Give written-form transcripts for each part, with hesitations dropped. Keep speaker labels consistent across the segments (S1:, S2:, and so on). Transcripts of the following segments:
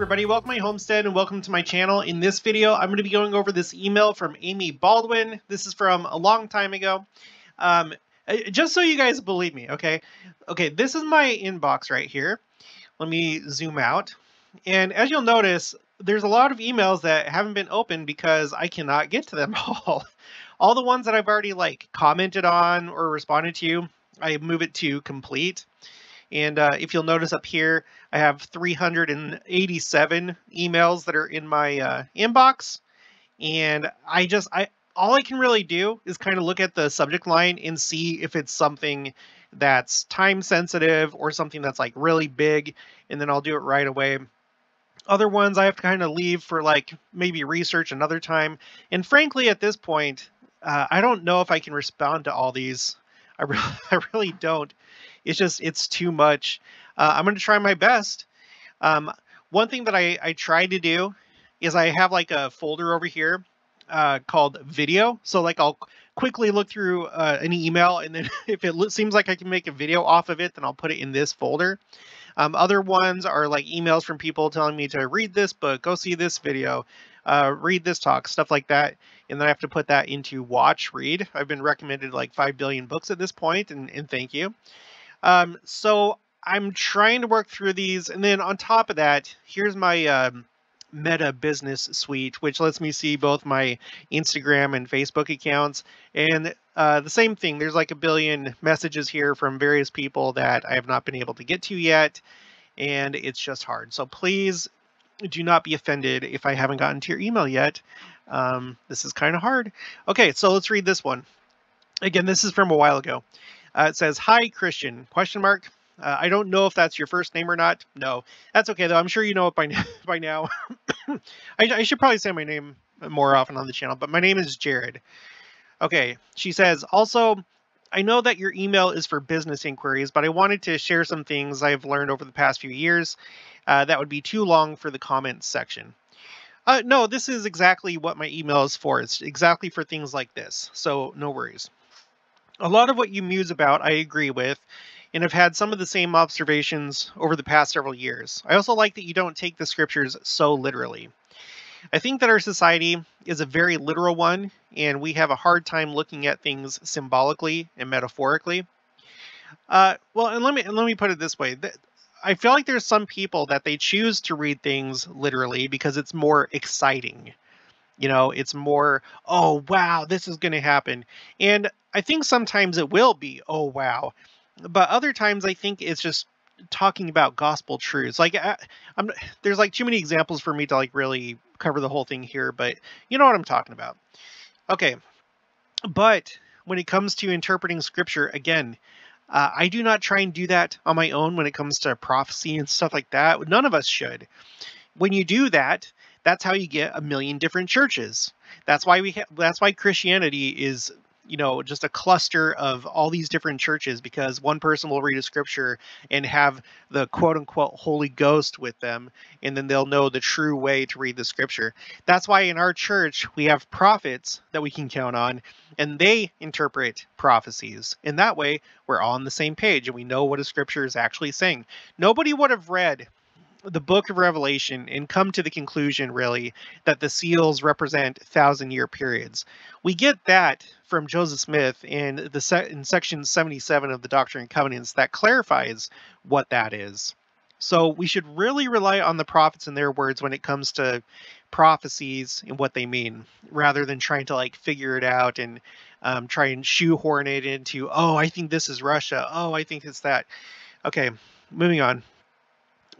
S1: everybody, welcome to my homestead and welcome to my channel. In this video, I'm going to be going over this email from Amy Baldwin. This is from a long time ago. Just so you guys believe me, okay? Okay, this is my inbox right here. Let me zoom out. And as you'll notice, there's a lot of emails that haven't been opened because I cannot get to them all. All the ones that I've already commented on or responded to, I move it to complete. And if you'll notice up here, I have 387 emails that are in my inbox. And all I can really do is kind of look at the subject line and see if it's something that's time sensitive or something that's really big, and then I'll do it right away. Other ones I have to kind of leave for maybe research another time. And frankly, at this point, I don't know if I can respond to all these. I really don't. It's too much. I'm going to try my best. One thing that I try to do is I have a folder over here called video. So I'll quickly look through an email, and then if it seems like I can make a video off of it, then I'll put it in this folder. Other ones are emails from people telling me to read this book, go see this video, read this talk, stuff like that. And then I have to put that into watch, read. I've been recommended 5 billion books at this point, and thank you. So I'm trying to work through these. And then on top of that, here's my Meta Business Suite, which lets me see both my Instagram and Facebook accounts. And the same thing, there's a billion messages here from various people that I have not been able to get to yet. And it's just hard. So please do not be offended if I haven't gotten to your email yet. This is kind of hard. Okay, so let's read this one. Again, this is from a while ago. It says, "Hi, Christian, question mark. I don't know if that's your first name or not. No, that's okay, though. I'm sure you know it by now. I should probably say my name more often on the channel, but my name is Jared." Okay, she says, "Also, I know that your email is for business inquiries, but I wanted to share some things I've learned over the past few years. That would be too long for the comments section." No, this is exactly what my email is for. It's exactly for things like this, so no worries. "A lot of what you muse about, I agree with, and have had some of the same observations over the past several years. I also like that you don't take the scriptures so literally. I think that our society is a very literal one, and we have a hard time looking at things symbolically and metaphorically." Well, and let me put it this way. I feel like there's some people that they choose to read things literally because it's more exciting. It's more, oh, wow, this is going to happen. And I think sometimes it will be, oh, wow. But other times I think it's just talking about gospel truths. There's too many examples for me to really cover the whole thing here, but you know what I'm talking about. Okay. But when it comes to interpreting scripture, again, I do not try and do that on my own when it comes to prophecy and stuff like that. None of us should. When you do that, that's how you get a million different churches. That's why that's why Christianity is, just a cluster of all these different churches, because one person will read a scripture and have the quote unquote Holy Ghost with them, and then they'll know the true way to read the scripture. That's why in our church we have prophets that we can count on, and they interpret prophecies. And that way we're all on the same page and we know what a scripture is actually saying. Nobody would have read the book of Revelation and come to the conclusion, really, that the seals represent 1,000-year periods. We get that from Joseph Smith in section 77 of the Doctrine and Covenants that clarifies what that is. So we should really rely on the prophets and their words when it comes to prophecies and what they mean, rather than trying to figure it out and try and shoehorn it into, oh, I think this is Russia. Oh, I think it's that. Okay, moving on.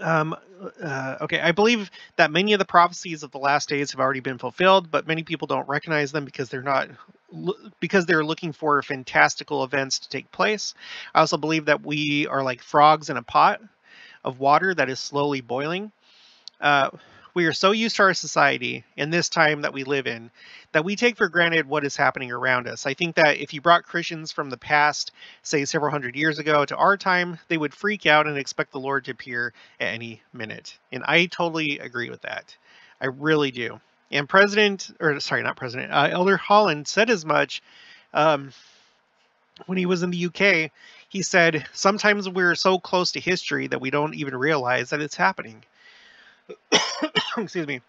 S1: Okay, I believe that many of the prophecies of the last days have already been fulfilled, but many people don't recognize them because they're looking for fantastical events to take place. I also believe that we are like frogs in a pot of water that is slowly boiling. We are so used to our society and this time that we live in that we take for granted what is happening around us. I think that if you brought Christians from the past, say several hundred years ago, to our time, they would freak out and expect the Lord to appear at any minute. And I totally agree with that. I really do. And Elder Holland said as much when he was in the UK. He said, sometimes we're so close to history that we don't even realize that it's happening. Excuse me.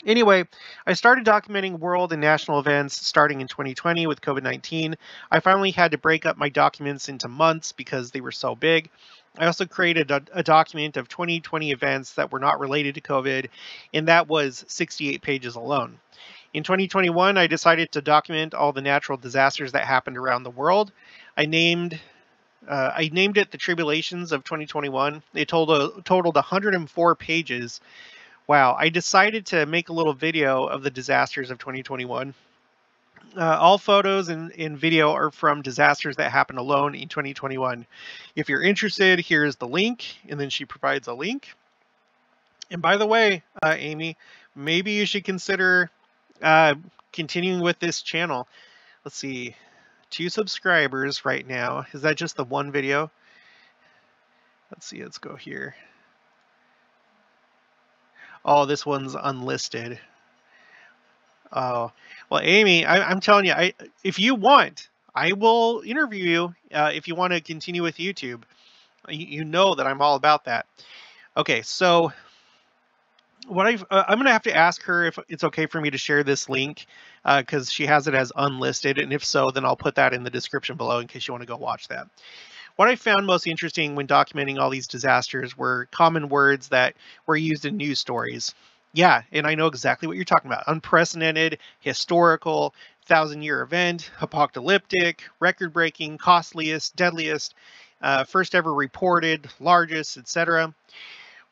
S1: Anyway, I started documenting world and national events starting in 2020 with COVID-19. I finally had to break up my documents into months because they were so big. I also created a document of 2020 events that were not related to COVID, and that was 68 pages alone. In 2021, I decided to document all the natural disasters that happened around the world. I named it the Tribulations of 2021. It totaled 104 pages. Wow, I decided to make a little video of the disasters of 2021. All photos and video are from disasters that happened alone in 2021. If you're interested, here's the link, and then she provides a link. And by the way, Amy, maybe you should consider continuing with this channel. Let's see, 2 subscribers right now. Is that just the one video? Let's see, let's go here. Oh, this one's unlisted. Oh, well, Amy, I'm telling you, if you want, I will interview you if you want to continue with YouTube. You know that I'm all about that. Okay, so what I'm going to have to ask her if it's okay for me to share this link because she has it as unlisted, and if so, then I'll put that in the description below in case you want to go watch that. What I found most interesting when documenting all these disasters were common words that were used in news stories. Yeah, and I know exactly what you're talking about. Unprecedented, historical, 1,000-year event, apocalyptic, record-breaking, costliest, deadliest, first ever reported, largest, etc.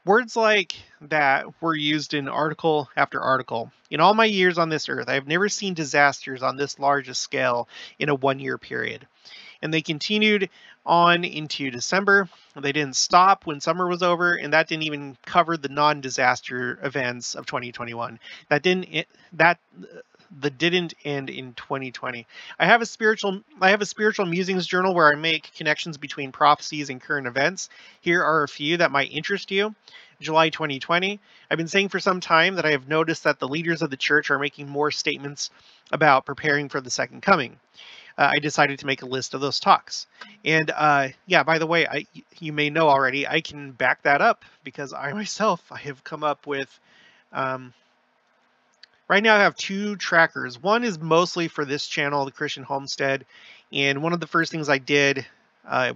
S1: Words like that were used in article after article. In all my years on this earth, I have never seen disasters on this large a scale in a one-year period. And they continued on into December. They didn't stop when summer was over, and that didn't even cover the non-disaster events of 2021. That didn't end in 2020. I have a spiritual musings journal where I make connections between prophecies and current events. Here are a few that might interest you. July 2020. I've been saying for some time that I have noticed that the leaders of the church are making more statements about preparing for the second coming. I decided to make a list of those talks. And yeah, by the way, you may know already, I can back that up because I have come up with, right now I have 2 trackers. One is mostly for this channel, the Christian Homestead. And one of the first things I did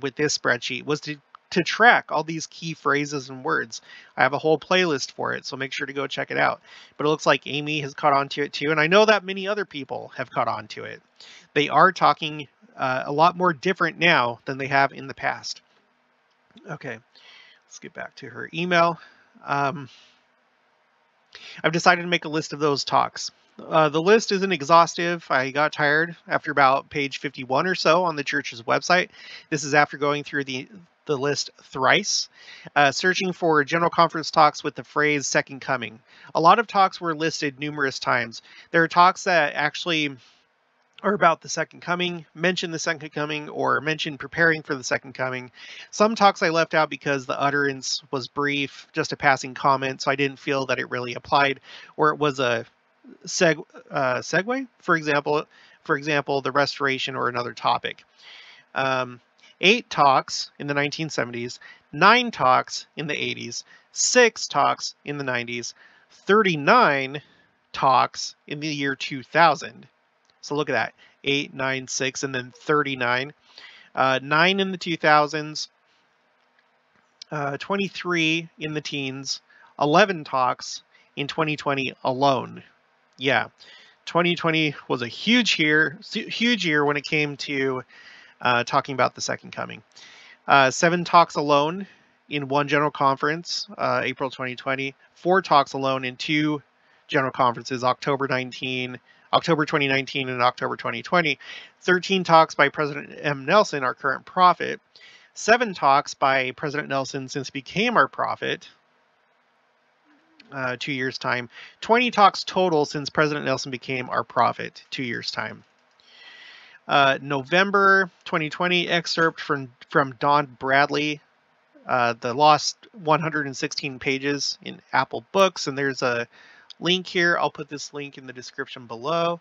S1: with this spreadsheet was to track all these key phrases and words. I have a whole playlist for it, so make sure to go check it out. But it looks like Amy has caught on to it too, and I know that many other people have caught on to it. They are talking a lot more different now than they have in the past. Okay, let's get back to her email. I've decided to make a list of those talks. The list isn't exhaustive. I got tired after about page 51 or so on the church's website. This is after going through the list thrice, searching for general conference talks with the phrase second coming. A lot of talks were listed numerous times. There are talks that actually are about the second coming, mention the second coming, or mention preparing for the second coming. Some talks I left out because the utterance was brief, just a passing comment, so I didn't feel that it really applied, or it was a segue, for example, the restoration or another topic. 8 talks in the 1970s, 9 talks in the 80s, 6 talks in the 90s, 39 talks in the year 2000. So look at that, 8, 9, 6, and then 39. 9 in the 2000s, 23 in the teens, 11 talks in 2020 alone. Yeah, 2020 was a huge year when it came to talking about the second coming. 7 talks alone in 1 general conference, April 2020. 4 talks alone in 2 general conferences, October 2019 and October 2020. 13 talks by President M. Nelson, our current prophet. 7 talks by President Nelson since he became our prophet, 2 years' time. 20 talks total since President Nelson became our prophet, 2 years' time. November 2020 excerpt from Don Bradley, the lost 116 pages in Apple Books, and there's a link here. I'll put this link in the description below.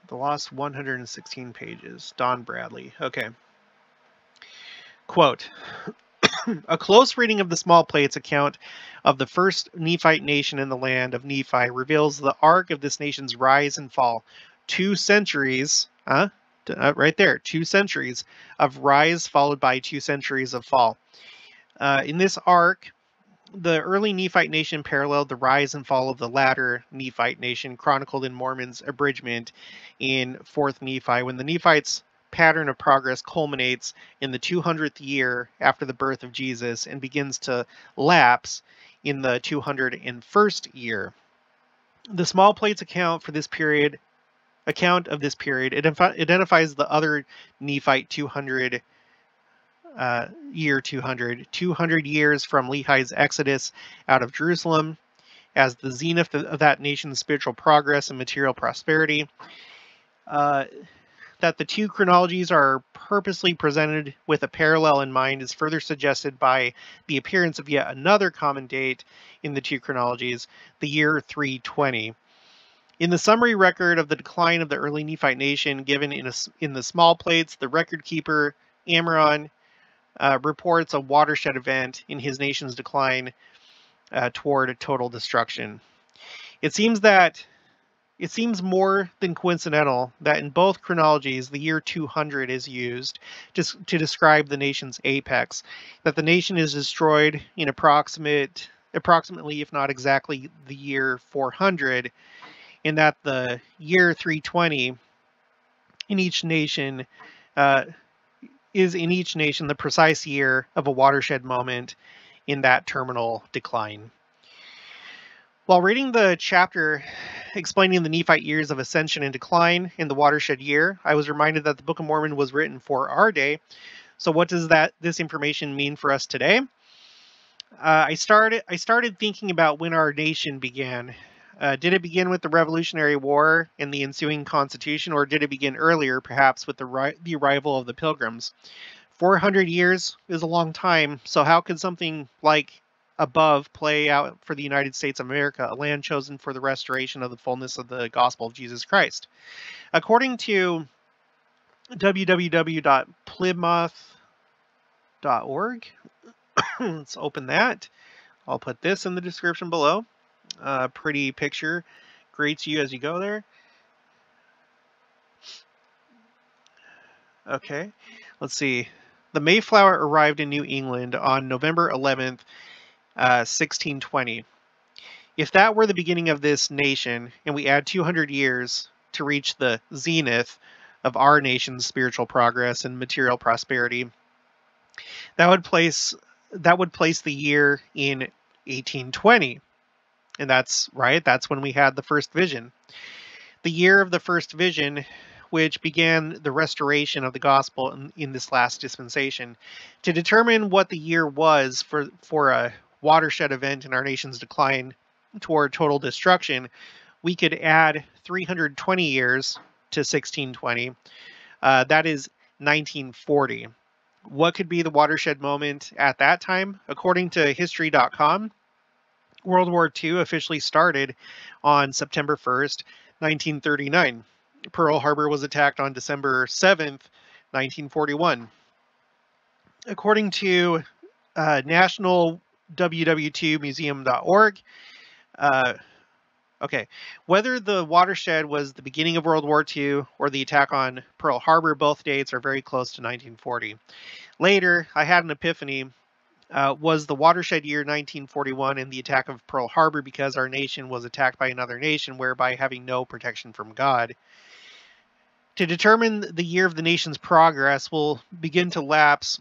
S1: The lost 116 pages, Don Bradley. Okay. Quote, A close reading of the small plates account of the first Nephite nation in the land of Nephi reveals the arc of this nation's rise and fall. 2 centuries, right there, 2 centuries of rise followed by 2 centuries of fall. In this arc, the early Nephite nation paralleled the rise and fall of the latter Nephite nation, chronicled in Mormon's abridgment in 4th Nephi, when the Nephites' pattern of progress culminates in the 200th year after the birth of Jesus and begins to lapse in the 201st year. The small plates account of this period identifies the other Nephite 200 years from Lehi's exodus out of Jerusalem as the zenith of that nation's spiritual progress and material prosperity. That the 2 chronologies are purposely presented with a parallel in mind is further suggested by the appearance of yet another common date in the 2 chronologies, the year 320. In the summary record of the decline of the early Nephite nation given in the small plates, the record keeper Amram reports a watershed event in his nation's decline toward total destruction. It seems more than coincidental that in both chronologies the year 200 is used to describe the nation's apex, that the nation is destroyed in approximately, if not exactly, the year 400, and that the year 320 in each nation is in each nation the precise year of a watershed moment in that terminal decline. While reading the chapter explaining the Nephite years of ascension and decline in the watershed year, I was reminded that the Book of Mormon was written for our day. So what does this information mean for us today? I started thinking about when our nation began. Did it begin with the Revolutionary War and the ensuing Constitution, or did it begin earlier, perhaps with the arrival of the Pilgrims? 400 years is a long time, so how could something like above play out for the United States of America, a land chosen for the restoration of the fullness of the gospel of Jesus Christ? According to www.plimoth.org, let's open that. I'll put this in the description below. Pretty picture greets you as you go there. Okay, let's see. The Mayflower arrived in New England on November 11th, 1620. If that were the beginning of this nation, and we add 200 years to reach the zenith of our nation's spiritual progress and material prosperity, that would place the year in 1820. And that's right, that's when we had the first vision. The year of the first vision, which began the restoration of the gospel in this last dispensation. To determine what the year was for a watershed event in our nation's decline toward total destruction, we could add 320 years to 1620. That is 1940. What could be the watershed moment at that time? According to History.com, World War II officially started on September 1st, 1939. Pearl Harbor was attacked on December 7th, 1941. According to National WWII Museum.org, whether the watershed was the beginning of World War II or the attack on Pearl Harbor, both dates are very close to 1940. Later, I had an epiphany. Was the watershed year 1941 and the attack of Pearl Harbor because our nation was attacked by another nation, whereby having no protection from God? To determine the year of the nation's progress will begin to lapse.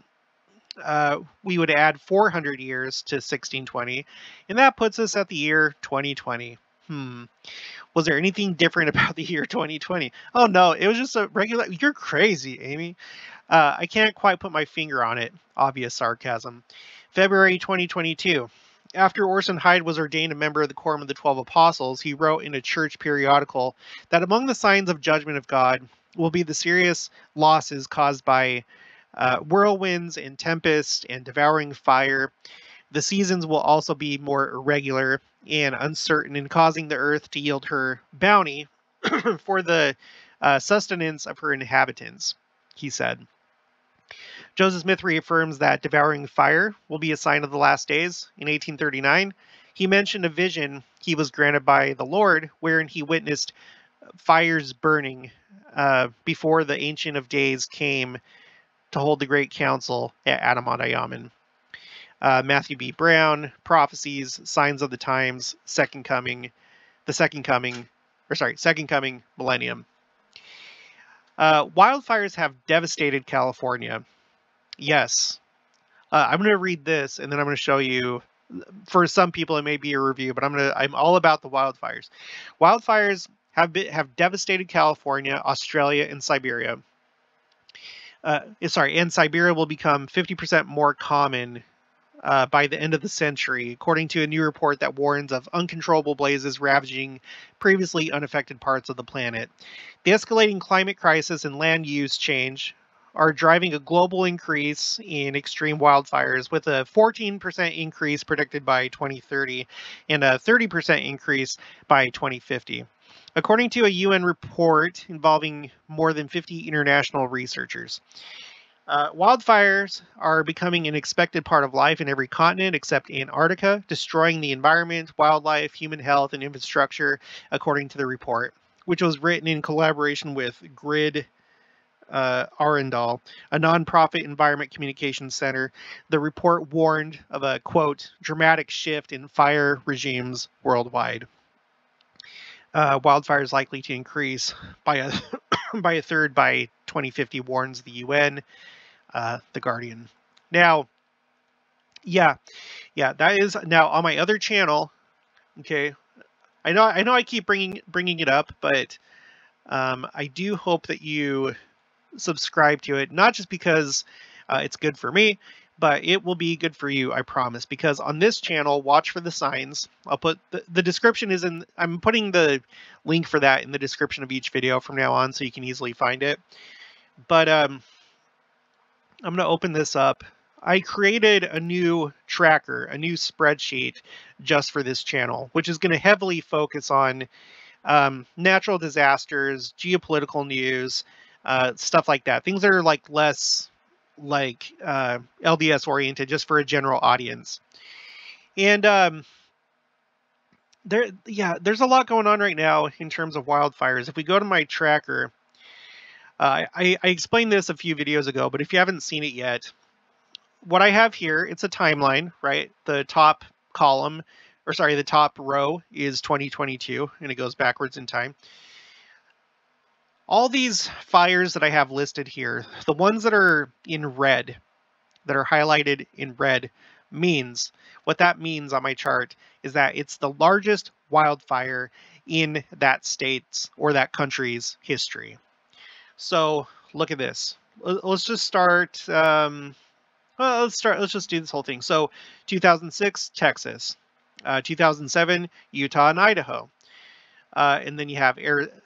S1: We would add 400 years to 1620, and that puts us at the year 2020. Was there anything different about the year 2020? Oh no, it was just a regular... You're crazy, Amy. I can't quite put my finger on it. Obvious sarcasm. February 2022. After Orson Hyde was ordained a member of the Quorum of the 12 Apostles, he wrote in a church periodical that among the signs of judgment of God will be the serious losses caused by whirlwinds and tempests and devouring fire. The seasons will also be more irregular and uncertain in causing the earth to yield her bounty for the sustenance of her inhabitants, he said. Joseph Smith reaffirms that devouring fire will be a sign of the last days. In 1839, he mentioned a vision he was granted by the Lord, wherein he witnessed fires burning before the Ancient of Days came to hold the Great Council at Adamadayaman. Matthew B. Brown, Prophecies, Signs of the Times, Second Coming, Millennium. Wildfires have devastated California. Yes. I'm going to read this, and then I'm going to show you. For some people, it may be a review, but I'm all about the wildfires. Wildfires have devastated California, Australia, and Siberia. And Siberia will become 50% more common by the end of the century, according to a new report that warns of uncontrollable blazes ravaging previously unaffected parts of the planet. The escalating climate crisis and land use change are driving a global increase in extreme wildfires, with a 14% increase predicted by 2030 and a 30% increase by 2050, according to a UN report involving more than 50 international researchers. Wildfires are becoming an expected part of life in every continent except Antarctica, destroying the environment, wildlife, human health, and infrastructure, according to the report, which was written in collaboration with Grid Arundel, a nonprofit environment communications center. The report warned of a, quote, dramatic shift in fire regimes worldwide. Wildfires likely to increase by a by a third by 2050, warns the UN. The Guardian. Now, yeah, that is now on my other channel. Okay, I know I keep bringing it up, but I do hope that you subscribe to it, not just because it's good for me, but it will be good for you, I promise. Because on this channel, watch for the signs. I'll put the description is in. I'm putting the link for that in the description of each video from now on, so you can easily find it. But I'm going to open this up. I created a new tracker, a new spreadsheet just for this channel, which is going to heavily focus on natural disasters, geopolitical news, stuff like that. Things that are like less like LDS oriented, just for a general audience. And there's a lot going on right now in terms of wildfires. If we go to my tracker, I explained this a few videos ago, but if you haven't seen it yet, what I have here, it's a timeline, right? The top column, or sorry, the top row is 2022, and it goes backwards in time. All these fires that I have listed here, the ones that are in red, that are highlighted in red, what that means on my chart is that it's the largest wildfire in that state's or that country's history. So look at this. Let's just start. Let's just do this whole thing. So 2006, Texas. 2007, Utah and Idaho. And then you have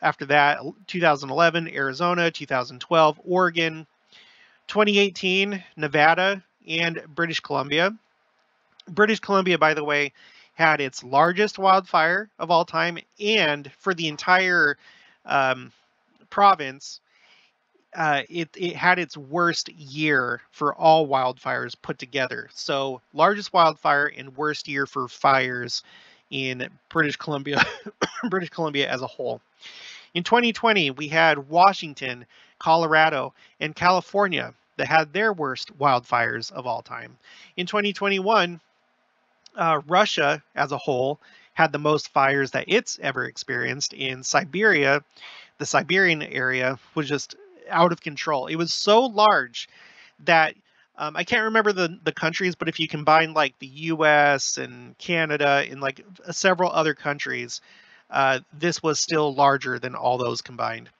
S1: after that, 2011, Arizona. 2012, Oregon. 2018, Nevada and British Columbia. British Columbia, by the way, had its largest wildfire of all time, and for the entire province, it had its worst year for all wildfires put together. So largest wildfire and worst year for fires in British Columbia, British Columbia as a whole. In 2020, we had Washington, Colorado, and California that had their worst wildfires of all time. In 2021, Russia as a whole had the most fires that it's ever experienced. In Siberia, the Siberian area was just out of control. It was so large that I can't remember the countries, but if you combine like the US and Canada and like several other countries, this was still larger than all those combined.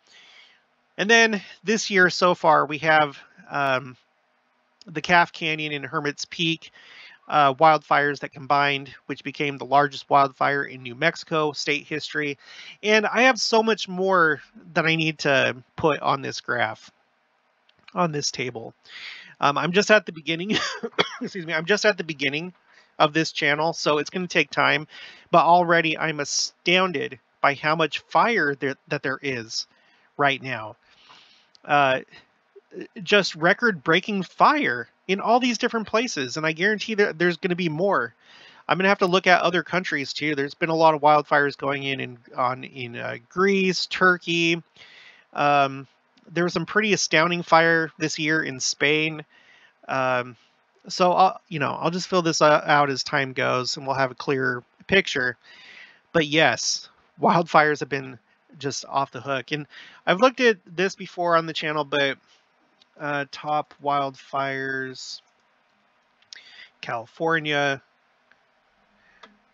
S1: And then this year so far, we have the Calf Canyon and Hermit's Peak wildfires that combined, which became the largest wildfire in New Mexico state history. And I have so much more that I need to put on this graph, on this table. I'm just at the beginning. Excuse me. I'm just at the beginning of this channel, so it's going to take time. But already I'm astounded by how much fire that there is right now. just record-breaking fire in all these different places, and I guarantee that there's going to be more. I'm going to have to look at other countries too. There's been a lot of wildfires going in Greece, Turkey. There was some pretty astounding fire this year in Spain. So I'll just fill this out as time goes, and we'll have a clearer picture. But yes, wildfires have been just off the hook. And I've looked at this before on the channel, but top wildfires, California.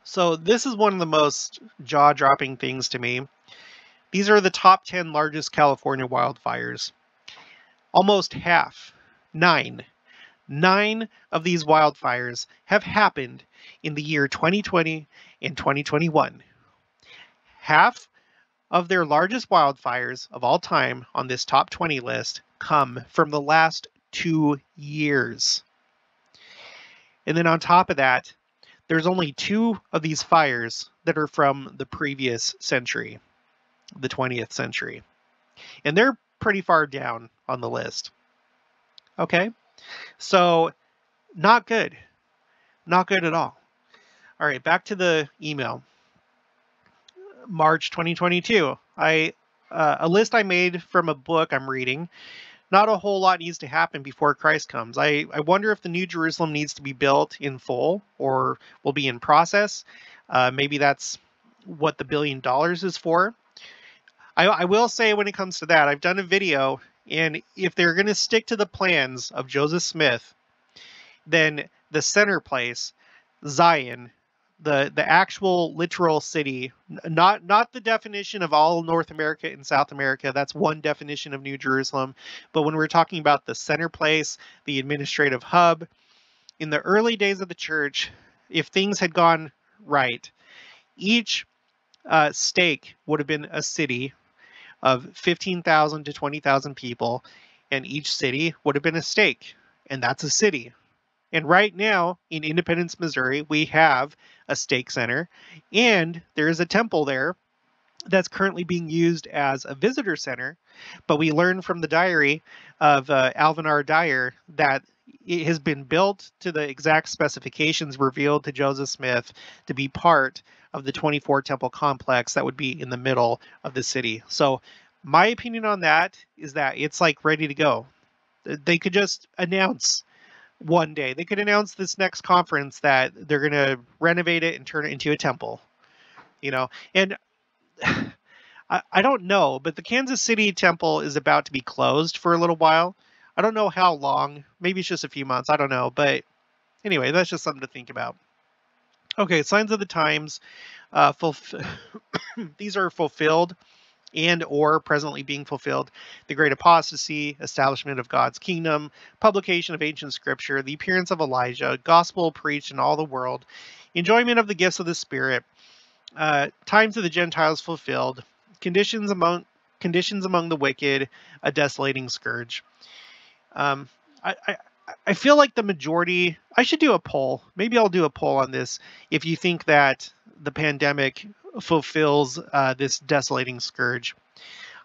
S1: So this is one of the most jaw-dropping things to me. These are the top 10 largest California wildfires. Almost half, 9 of these wildfires have happened in the year 2020 and 2021. Half of their largest wildfires of all time on this top 20 list come from the last 2 years. And then on top of that, there's only 2 of these fires that are from the previous century, the 20th century. And they're pretty far down on the list. Okay? So, not good. Not good at all. All right, back to the email. March 2022. A list I made from a book I'm reading. Not a whole lot needs to happen before Christ comes. I wonder if the New Jerusalem needs to be built in full or will be in process. Maybe that's what the $1 billion is for. I will say when it comes to that, I've done a video, and if they're going to stick to the plans of Joseph Smith, then the center place, Zion, the actual literal city, not the definition of all North America and South America, that's one definition of New Jerusalem, but when we're talking about the center place, the administrative hub, in the early days of the church, if things had gone right, each stake would have been a city of 15,000 to 20,000 people, and each city would have been a stake, and that's a city. And right now, in Independence, Missouri, we have a stake center, and there is a temple there that's currently being used as a visitor center. But we learned from the diary of Alvin R. Dyer that it has been built to the exact specifications revealed to Joseph Smith to be part of the 24 temple complex that would be in the middle of the city. So my opinion on that is that it's like ready to go. They could just announce one day. They could announce this next conference that they're going to renovate it and turn it into a temple, and I don't know, but the Kansas City temple is about to be closed for a little while. I don't know how long, maybe it's just a few months. I don't know. But anyway, that's just something to think about. Okay. Signs of the times, these are fulfilled and or presently being fulfilled: the great apostasy, establishment of God's kingdom, publication of ancient scripture, the appearance of Elijah, gospel preached in all the world, enjoyment of the gifts of the Spirit, times of the Gentiles fulfilled, conditions among the wicked, a desolating scourge. I feel like the majority, I should do a poll. Maybe I'll do a poll on this. If you think that the pandemic fulfills this desolating scourge.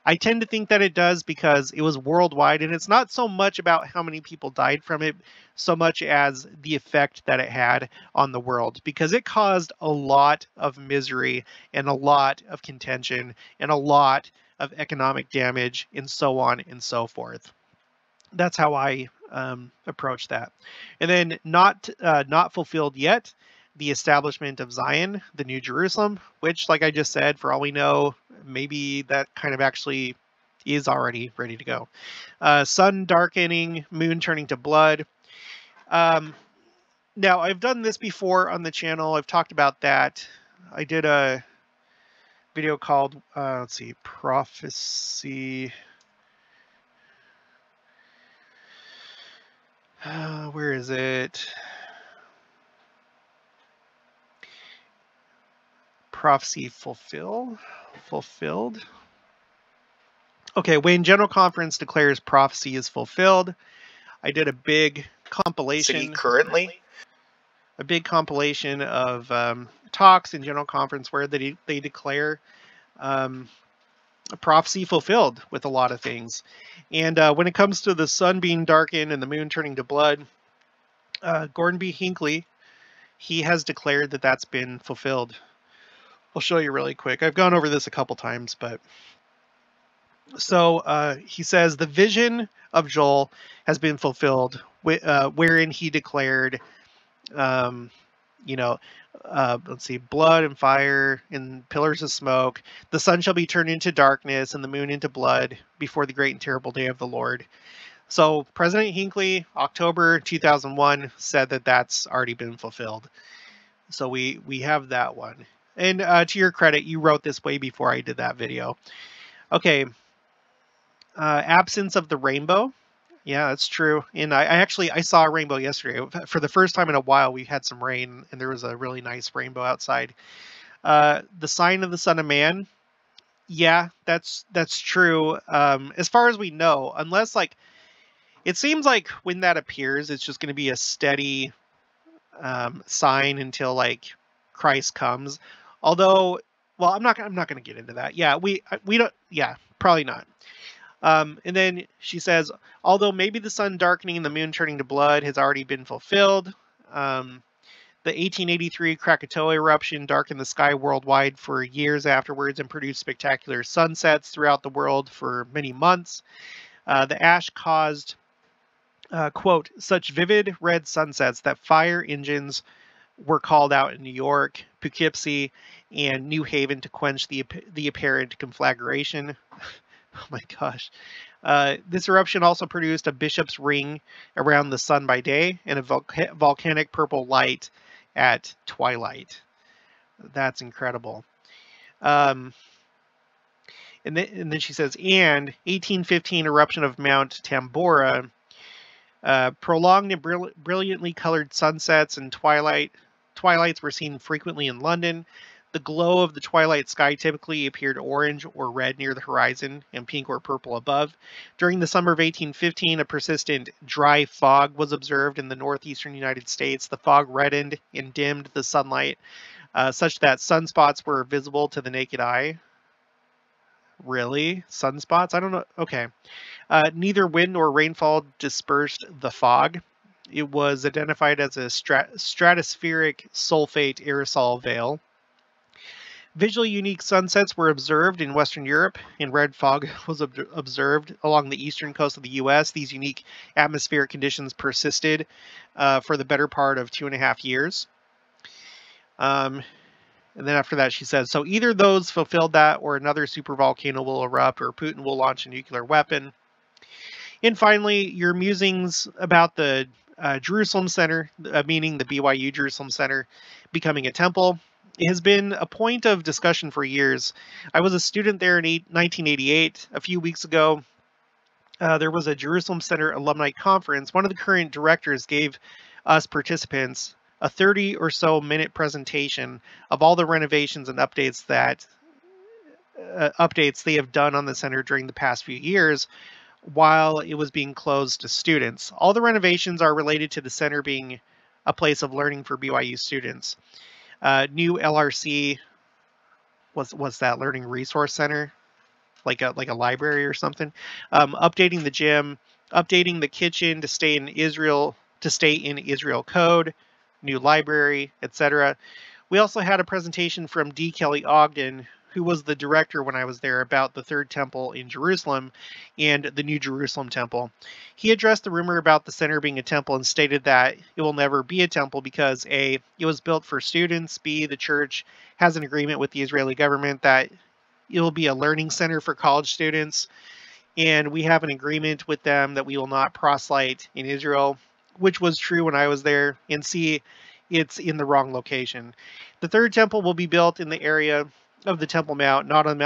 S1: I tend to think that it does because it was worldwide, and it's not so much about how many people died from it, so much as the effect that it had on the world, because it caused a lot of misery and a lot of contention and a lot of economic damage and so on and so forth. That's how I approach that. And then not fulfilled yet, the establishment of Zion, the New Jerusalem, which, like I just said, for all we know, maybe that kind of actually is already ready to go. Sun darkening, moon turning to blood. Now, I've done this before on the channel. I've talked about that. I did a video called, let's see, Prophecy. Where is it? Prophecy fulfilled. Okay, when General Conference declares prophecy is fulfilled. I did a big compilation.
S2: Currently?
S1: A big compilation of talks in General Conference where they declare prophecy fulfilled with a lot of things. And when it comes to the sun being darkened and the moon turning to blood, Gordon B. Hinckley, he has declared that that's been fulfilled. I'll show you really quick. I've gone over this a couple times, but so he says the vision of Joel has been fulfilled, wherein he declared, you know, let's see, blood and fire and pillars of smoke. The sun shall be turned into darkness and the moon into blood before the great and terrible day of the Lord. So President Hinckley, October 2001, said that that's already been fulfilled. So we have that one. And to your credit, you wrote this way before I did that video. Okay. Absence of the rainbow. Yeah, that's true. And I saw a rainbow yesterday. For the first time in a while, we had some rain, and there was a really nice rainbow outside. The sign of the Son of Man. Yeah, that's true. As far as we know, unless like, it seems like when that appears, it's just going to be a steady sign until like Christ comes. Although, well, I'm not going to get into that. Yeah, we don't. Yeah, probably not. And then she says, although maybe the sun darkening and the moon turning to blood has already been fulfilled. The 1883 Krakatoa eruption darkened the sky worldwide for years afterwards and produced spectacular sunsets throughout the world for many months. The ash caused, quote, such vivid red sunsets that fire engines were called out in New York, Poughkeepsie, and New Haven to quench the apparent conflagration. Oh my gosh. This eruption also produced a bishop's ring around the sun by day and a volcanic purple light at twilight. That's incredible. And then she says, and 1815 eruption of Mount Tambora, prolonged and brilliantly colored sunsets and twilights were seen frequently in London. The glow of the twilight sky typically appeared orange or red near the horizon and pink or purple above. During the summer of 1815, a persistent dry fog was observed in the northeastern United States. The fog reddened and dimmed the sunlight such that sunspots were visible to the naked eye. Really? Sunspots? I don't know. Okay. Neither wind nor rainfall dispersed the fog. It was identified as a stratospheric sulfate aerosol veil. Visually unique sunsets were observed in Western Europe, and red fog was observed along the eastern coast of the U.S. These unique atmospheric conditions persisted for the better part of 2.5 years. And then after that, she says, so either those fulfilled that or another supervolcano will erupt or Putin will launch a nuclear weapon. And finally, your musings about the Jerusalem Center, meaning the BYU Jerusalem Center, becoming a temple. It has been a point of discussion for years. I was a student there in 1988. A few weeks ago, there was a Jerusalem Center alumni conference. One of the current directors gave us participants a 30 or so minute presentation of all the renovations and updates they have done on the center during the past few years while it was being closed to students. All the renovations are related to the center being a place of learning for BYU students. New LRC, what's that, Learning Resource Center, like a library or something. Updating the gym, updating the kitchen to stay in Israel code, new library, etc. We also had a presentation from D. Kelly Ogden, who was the director when I was there, about the Third Temple in Jerusalem and the New Jerusalem Temple. He addressed the rumor about the center being a temple and stated that it will never be a temple because A, it was built for students, B, the church has an agreement with the Israeli government that it will be a learning center for college students, and we have an agreement with them that we will not proselyte in Israel, which was true when I was there, and C, it's in the wrong location. The Third Temple will be built in the area of the Temple Mount, not on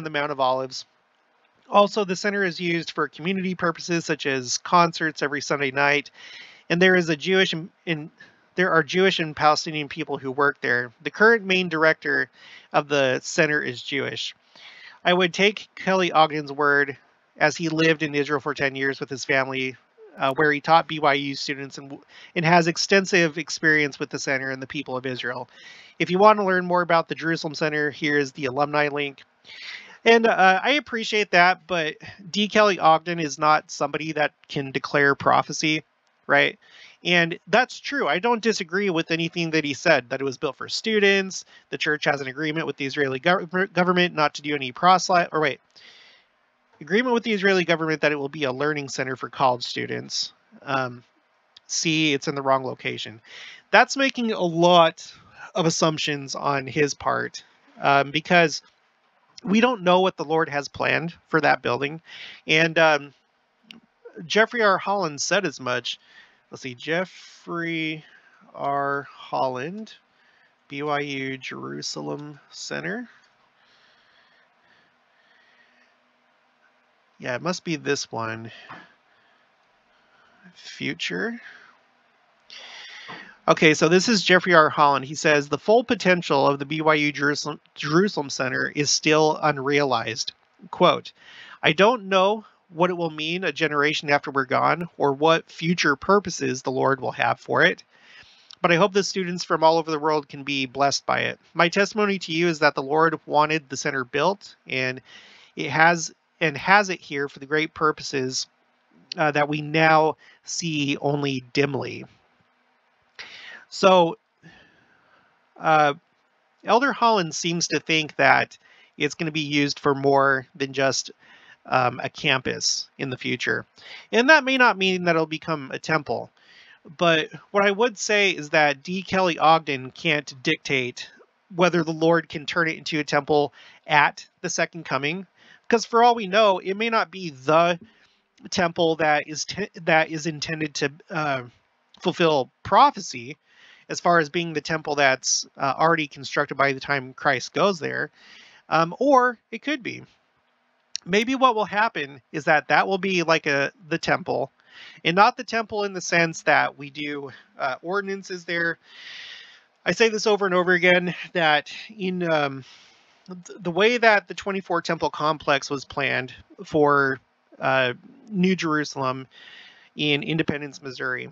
S1: the Mount of Olives. Also, the center is used for community purposes such as concerts every Sunday night, and there are Jewish and Palestinian people who work there. The current main director of the center is Jewish. I would take Kelly Ogden's word, as he lived in Israel for 10 years with his family, where he taught BYU students and has extensive experience with the center and the people of Israel. If you want to learn more about the Jerusalem Center, here's the alumni link. And I appreciate that, but D. Kelly Ogden is not somebody that can declare prophecy, right? And that's true. I don't disagree with anything that he said, that it was built for students. The church has an agreement with the Israeli government not to do any agreement with the Israeli government that it will be a learning center for college students. C, it's in the wrong location. That's making a lot of assumptions on his part, because we don't know what the Lord has planned for that building. And Jeffrey R. Holland said as much. Let's see, Jeffrey R. Holland, BYU Jerusalem Center. Yeah, it must be this one. Future. Okay, so this is Jeffrey R. Holland. He says, the full potential of the BYU Jerusalem Center is still unrealized. Quote, I don't know what it will mean a generation after we're gone, or what future purposes the Lord will have for it, but I hope the students from all over the world can be blessed by it. My testimony to you is that the Lord wanted the center built, and it has it here for the great purposes that we now see only dimly. So Elder Holland seems to think that it's going to be used for more than just a campus in the future. And that may not mean that it'll become a temple. But what I would say is that D. Kelly Ogden can't dictate whether the Lord can turn it into a temple at the second coming. Because for all we know, it may not be the temple that is intended to fulfill prophecy, as far as being the temple that's already constructed by the time Christ goes there. Or it could be. Maybe what will happen is that will be like the temple, and not the temple in the sense that we do ordinances there. I say this over and over again, that in the way that the 24 temple complex was planned for New Jerusalem in Independence, Missouri,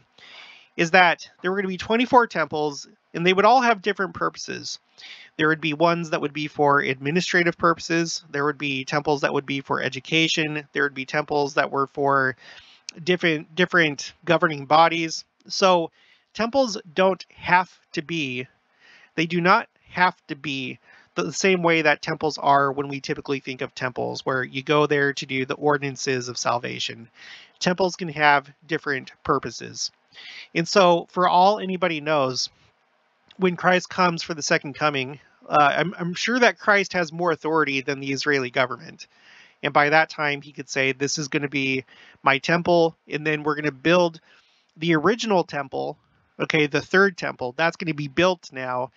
S1: is that there were going to be 24 temples, and they would all have different purposes. There would be ones that would be for administrative purposes. There would be temples that would be for education. There would be temples that were for different governing bodies. So temples don't have to be, they do not have to be the same way that temples are when we typically think of temples, where you go there to do the ordinances of salvation. Temples can have different purposes. And so, for all anybody knows, when Christ comes for the second coming, I'm sure that Christ has more authority than the Israeli government. And by that time, he could say, this is going to be my temple, and then we're going to build the original temple, okay, the third temple. That's going to be built now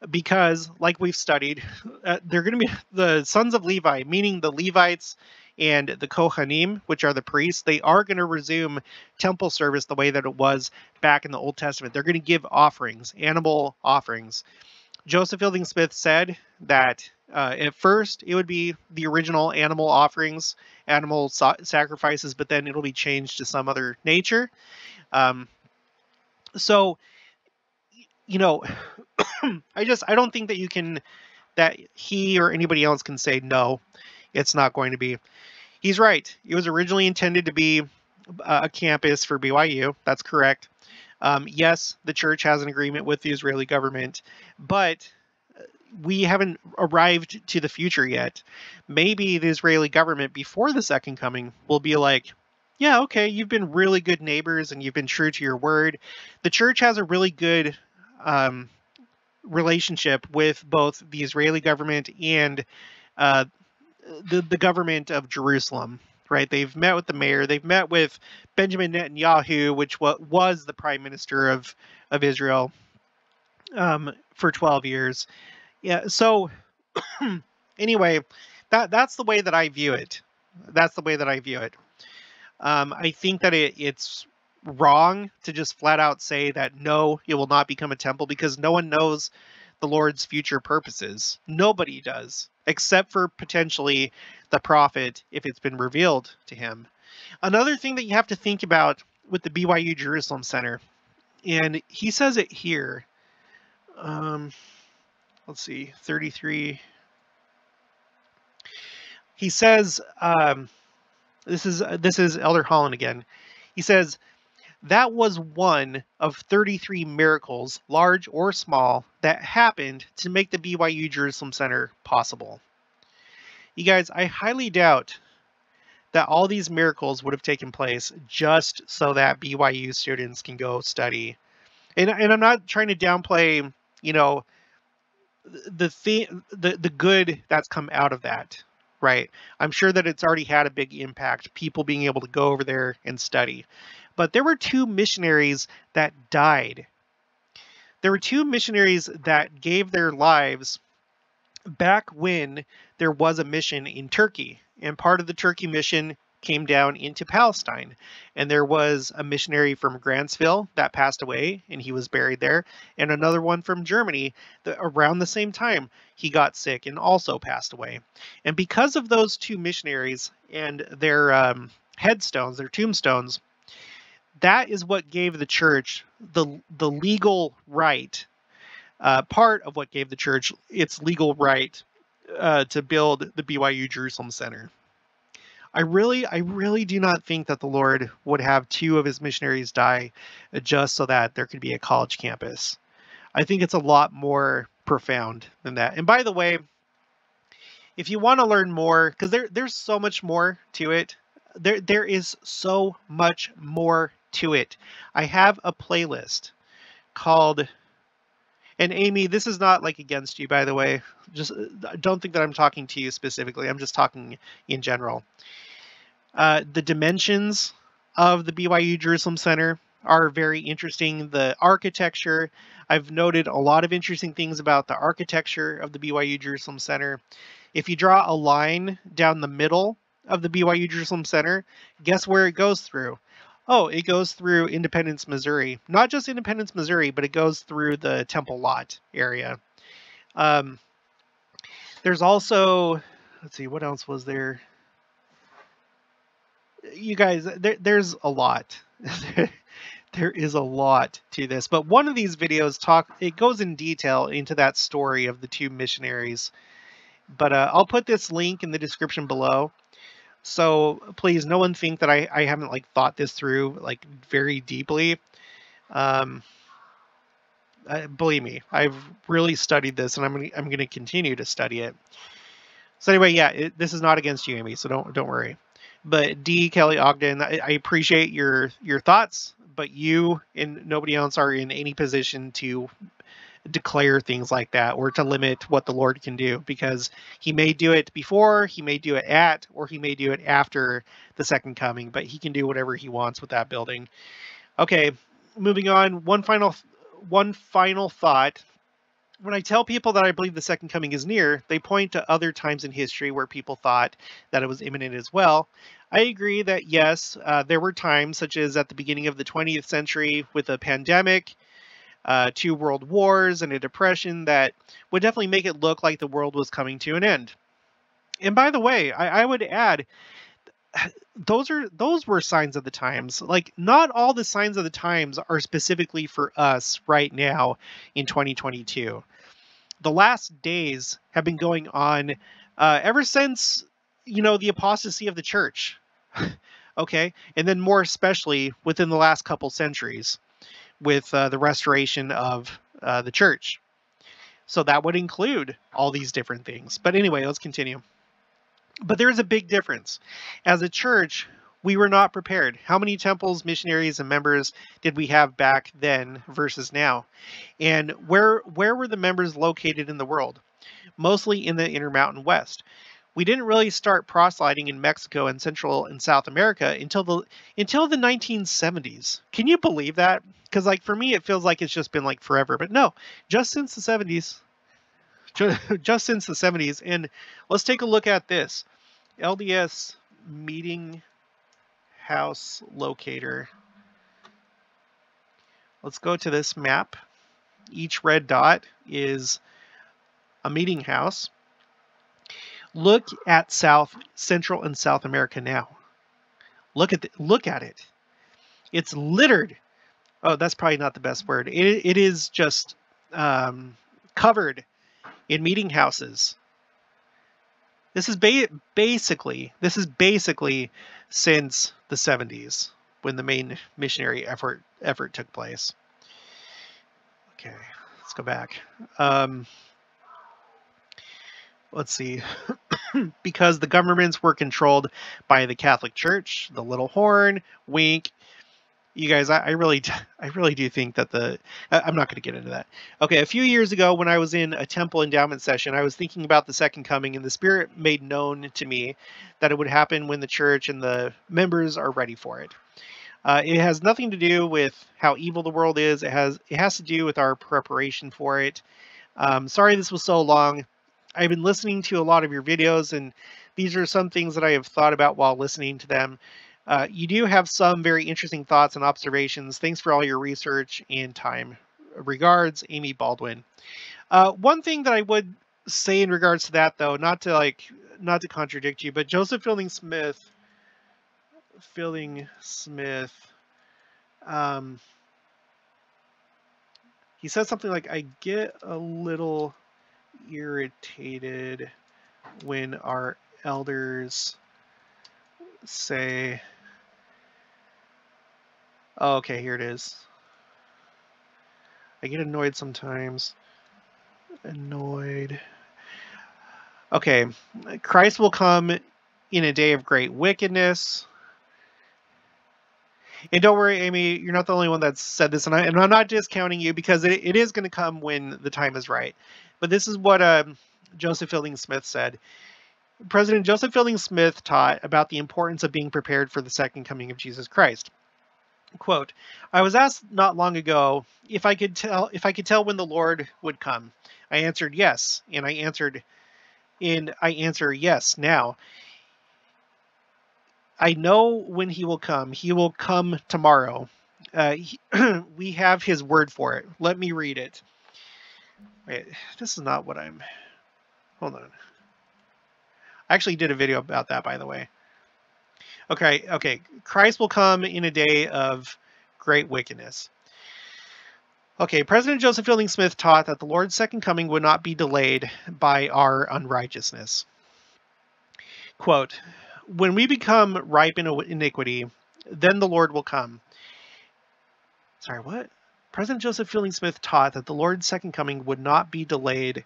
S1: because, like we've studied, they're going to be the sons of Levi, meaning the Levites and the Kohanim, which are the priests. They are going to resume temple service the way that it was back in the Old Testament. They're going to give offerings, animal offerings. Joseph Fielding Smith said that at first it would be the original animal offerings, animal sacrifices, but then it'll be changed to some other nature. So, you know, I don't think that he or anybody else can say, no, it's not going to be. He's right. It was originally intended to be a campus for BYU. That's correct. Yes, the church has an agreement with the Israeli government, but we haven't arrived to the future yet. Maybe the Israeli government before the second coming will be like, yeah, okay, you've been really good neighbors and you've been true to your word. The church has a really good relationship with both the Israeli government and the government of Jerusalem, right? They've met with the mayor. They've met with Benjamin Netanyahu, which was the prime minister of Israel for 12 years. Yeah. So anyway, that's the way that I view it. That's the way that I view it. I think that it's wrong to just flat out say that no, it will not become a temple, because no one knows the Lord's future purposes. Nobody does, except for potentially the prophet, if it's been revealed to him. Another thing that you have to think about with the BYU Jerusalem Center, and he says it here, let's see, 33. He says, this is Elder Holland again. He says, that was one of 33 miracles, large or small, that happened to make the BYU Jerusalem Center possible. You guys, I highly doubt that all these miracles would have taken place just so that BYU students can go study. And I'm not trying to downplay, you know, the good that's come out of that, right? I'm sure that it's already had a big impact, people being able to go over there and study. But there were 2 missionaries that died. There were 2 missionaries that gave their lives back when there was a mission in Turkey. And part of the Turkey mission came down into Palestine. And there was a missionary from Grantsville that passed away, and he was buried there. And another one from Germany that around the same time, he got sick and also passed away. And because of those 2 missionaries and their headstones, their tombstones, that is what gave the church the legal right, part of what gave the church its legal right to build the BYU Jerusalem Center. I really do not think that the Lord would have 2 of his missionaries die just so that there could be a college campus. I think it's a lot more profound than that. And by the way, if you want to learn more, because there's so much more to it, there is so much more to it. I have a playlist called, and Amy, this is not like against you, by the way. Just don't think that I'm talking to you specifically. I'm just talking in general. The dimensions of the BYU Jerusalem Center are very interesting. The architecture, I've noted a lot of interesting things about the architecture of the BYU Jerusalem Center. If you draw a line down the middle of the BYU Jerusalem Center, guess where it goes through? Oh, it goes through Independence, Missouri. Not just Independence, Missouri, but it goes through the Temple Lot area. There's also, let's see, what else was there? You guys, there's a lot. There is a lot to this, but one of these videos it goes in detail into that story of the 2 missionaries. But I'll put this link in the description below. So please, no one think that I haven't like thought this through like very deeply. Believe me, I've really studied this, and I'm gonna continue to study it. So anyway, yeah, this is not against you, Amy, so don't worry. But D. Kelly Ogden, I appreciate your thoughts, but you and nobody else are in any position to declare things like that or to limit what the Lord can do, because he may do it before, he may do it at, or he may do it after the second coming, but he can do whatever he wants with that building. Okay, moving on. One final thought. When I tell people that I believe the second coming is near, they point to other times in history where people thought that it was imminent as well. I agree that yes, there were times, such as at the beginning of the 20th century with a pandemic, 2 world wars, and a depression that would definitely make it look like the world was coming to an end. And by the way, I would add, those were signs of the times. Like, not all the signs of the times are specifically for us right now in 2022. The last days have been going on ever since, the apostasy of the church. Okay, and then more especially within the last couple centuries with the restoration of the church. So that would include all these different things. But anyway, let's continue. But there is a big difference. As a church, we were not prepared. How many temples, missionaries, and members did we have back then versus now? And where were the members located in the world? Mostly in the Intermountain West. We didn't really start proselyting in Mexico and Central and South America until the 1970s. Can you believe that? Because like for me, it feels like it's just been like forever. But no, just since the 70s. Just since the 70s. And let's take a look at this. LDS Meetinghouse locator. Let's go to this map. Each red dot is a meeting house. Look at Central and South America now. Look at it. It's littered. Oh, that's probably not the best word. It is just covered in meeting houses. This is basically since the 70s when the main missionary effort took place. Okay, let's go back. Let's see. Because the governments were controlled by the Catholic Church, the little horn, wink. You guys, I really do think that I'm not going to get into that. Okay, a few years ago when I was in a temple endowment session, I was thinking about the second coming, and the Spirit made known to me that it would happen when the church and the members are ready for it. It has nothing to do with how evil the world is. It has to do with our preparation for it. Sorry this was so long. I've been listening to a lot of your videos, and these are some things that I have thought about while listening to them. You do have some very interesting thoughts and observations. Thanks for all your research and time. Regards, Amy Baldwin. One thing that I would say in regards to that, though, not to contradict you, but Joseph Fielding Smith, he said something like, "I get a little irritated when our elders say," oh, okay, here it is. I get annoyed sometimes. Annoyed. Okay, Christ will come in a day of great wickedness. And don't worry, Amy, you're not the only one that's said this, and I'm not discounting you, because it is going to come when the time is right. But this is what Joseph Fielding Smith said. President Joseph Fielding Smith taught about the importance of being prepared for the second coming of Jesus Christ. Quote, "I was asked not long ago if I could tell when the Lord would come. I answered yes, and I answer yes now. I know when he will come. He will come tomorrow. We have his word for it. Let me read it." Wait, this is not what I'm... Hold on. I actually did a video about that, by the way. Okay. Christ will come in a day of great wickedness. Okay, President Joseph Fielding Smith taught that the Lord's second coming would not be delayed by our unrighteousness. Quote, "When we become ripe in iniquity, then the Lord will come." Sorry, what? President Joseph Fielding Smith taught that the Lord's second coming would not be delayed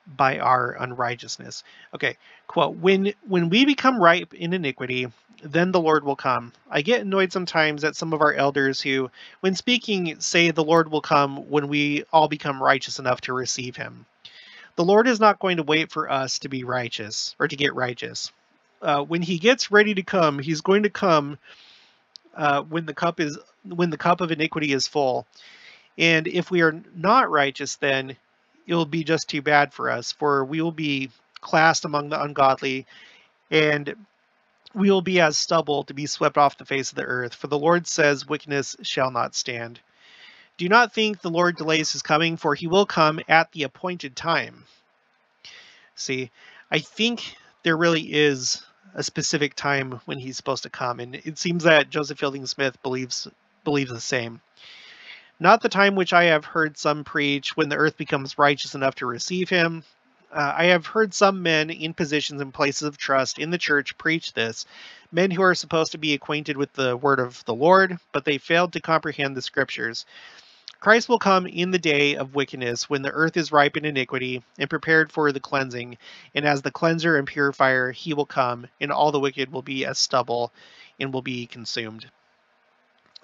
S1: by our unrighteousness. Okay, quote, when we become ripe in iniquity, then the Lord will come. I get annoyed sometimes at some of our elders who, when speaking, say the Lord will come when we all become righteous enough to receive him. The Lord is not going to wait for us to be righteous, or to get righteous. When he gets ready to come, he's going to come when the cup of iniquity is full. And if we are not righteous, then it will be just too bad for us, for we will be classed among the ungodly, and we will be as stubble to be swept off the face of the earth. For the Lord says, wickedness shall not stand. Do not think the Lord delays his coming, for he will come at the appointed time. See, I think there really is a specific time when he's supposed to come, and it seems that Joseph Fielding Smith believes the same. Not the time which I have heard some preach, when the earth becomes righteous enough to receive him. I have heard some men in positions and places of trust in the church preach this, men who are supposed to be acquainted with the word of the Lord, but they failed to comprehend the scriptures. Christ will come in the day of wickedness, when the earth is ripe in iniquity and prepared for the cleansing, and as the cleanser and purifier he will come, and all the wicked will be as stubble and will be consumed.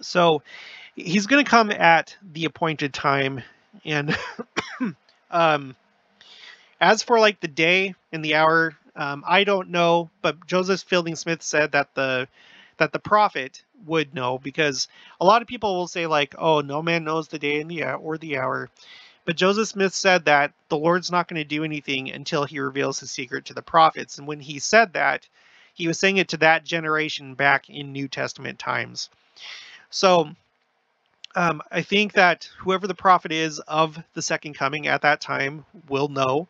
S1: So he's going to come at the appointed time, and as for like the day and the hour, I don't know, but Joseph Fielding Smith said that the prophet would know, because a lot of people will say like, oh, no man knows the day and the hour. But Joseph Smith said that the Lord's not going to do anything until he reveals his secret to the prophets. And when he said that, he was saying it to that generation back in New Testament times. So I think that whoever the prophet is of the second coming at that time will know.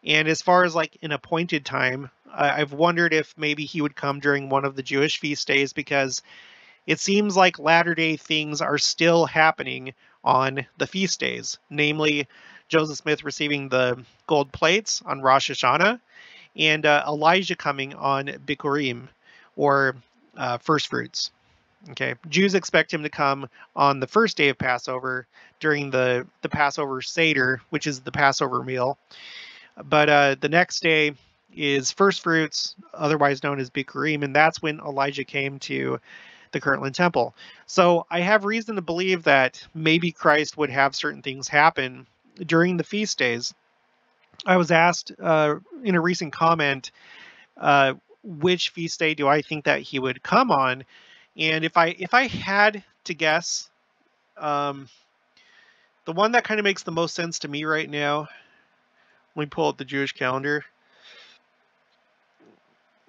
S1: And as far as like an appointed time, I've wondered if maybe he would come during one of the Jewish feast days, because it seems like latter-day things are still happening on the feast days, namely Joseph Smith receiving the gold plates on Rosh Hashanah, and Elijah coming on Bikurim, or first fruits. Okay, Jews expect him to come on the first day of Passover during the Passover Seder, which is the Passover meal. But the next day is first fruits, otherwise known as Bikurim, and that's when Elijah came to the Kirtland Temple. So I have reason to believe that maybe Christ would have certain things happen during the feast days. I was asked in a recent comment, which feast day do I think that he would come on? And if I had to guess, the one that kind of makes the most sense to me right now, let me pull up the Jewish calendar.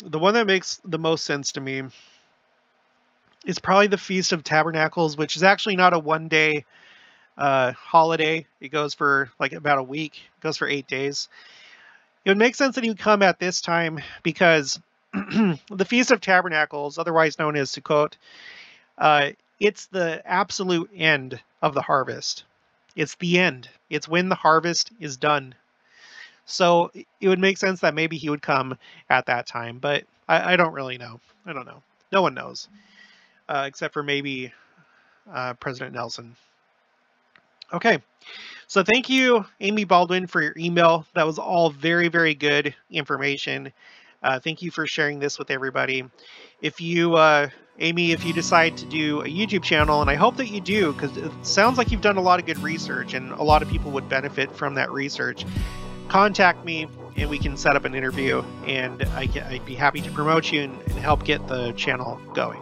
S1: The one that makes the most sense to me is probably the Feast of Tabernacles, which is actually not a one-day holiday. It goes for like about a week. It goes for 8 days. It would make sense that he would come at this time because the Feast of Tabernacles, otherwise known as Sukkot, it's the absolute end of the harvest. It's the end. It's when the harvest is done. So it would make sense that maybe he would come at that time, but I don't really know. I don't know. No one knows, except for maybe President Nelson. Okay, so thank you, Amy Baldwin, for your email. That was all very, very good information. Thank you for sharing this with everybody. If you, Amy, if you decide to do a YouTube channel, and I hope that you do, because it sounds like you've done a lot of good research and a lot of people would benefit from that research, contact me and we can set up an interview, and I'd be happy to promote you and help get the channel going.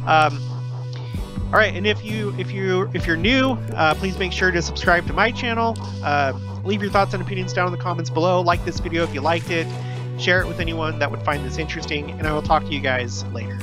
S1: All right, and if you're new, please make sure to subscribe to my channel. Leave your thoughts and opinions down in the comments below. Like this video if you liked it. Share it with anyone that would find this interesting, and I will talk to you guys later.